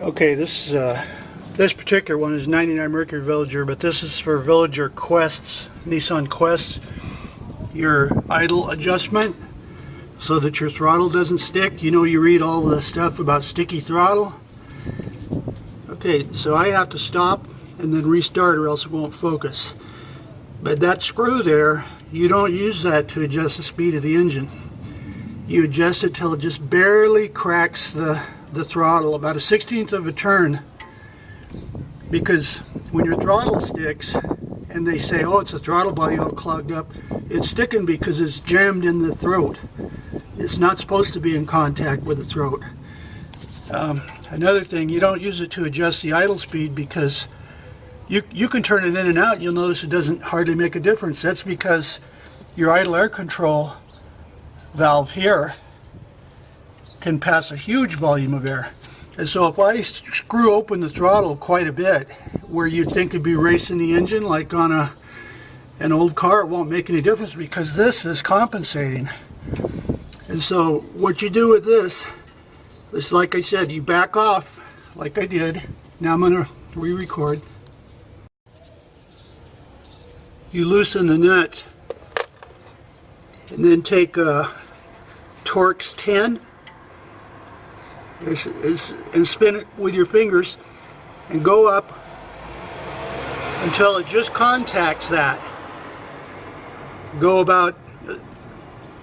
Okay, this particular one is 99 Mercury Villager, but this is for Villager Quests, Nissan Quests. Your idle adjustment so that your throttle doesn't stick. You know, you read all the stuff about sticky throttle. Okay, so I have to stop and then restart or else it won't focus. But that screw there, you don't use that to adjust the speed of the engine. You adjust it till it just barely cracks the throttle, about a 1/16th of a turn. Because when your throttle sticks and they say, oh, it's a throttle body all clogged up, it's sticking because it's jammed in the throat. It's not supposed to be in contact with the throat. Another thing, you don't use it to adjust the idle speed because you can turn it in and out. You'll notice it doesn't hardly make a difference. That's because your idle air control valve here can pass a huge volume of air. And so if I screw open the throttle quite a bit, where you'd think it'd be racing the engine like on an old car, it won't make any difference because this is compensating. And so what you do with this is, like I said, you back off like I did. Now I'm going to re-record. You loosen the nut and then take a Torx 10 and spin it with your fingers and go up until it just contacts that. Go about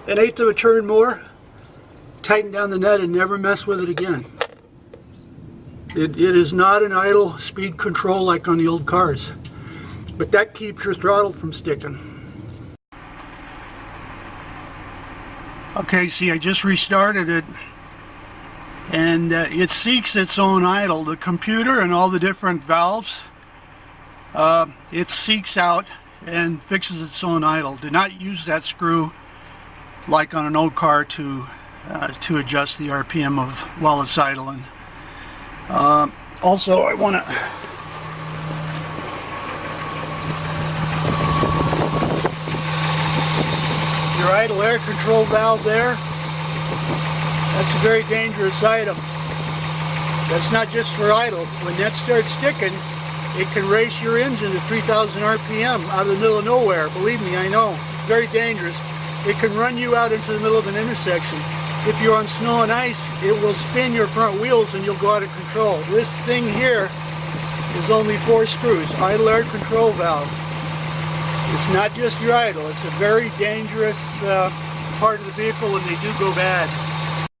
1/8 of a turn more, tighten down the nut and never mess with it again. It is not an idle speed control like on the old cars, but that keeps your throttle from sticking. Okay, see, I just restarted it, and it seeks its own idle. The computer and all the different valves, it seeks out and fixes its own idle. Do not use that screw like on an old car to adjust the RPM of while it's idling. Also, I want to your idle air control valve there, that's a very dangerous item. That's not just for idle. When that starts sticking, it can race your engine to 3,000 RPM out of the middle of nowhere. Believe me, I know. It's very dangerous. It can run you out into the middle of an intersection. If you're on snow and ice, it will spin your front wheels and you'll go out of control. This thing here is only 4 screws, idle air control valve. It's not just your idle, it's a very dangerous part of the vehicle and they do go bad.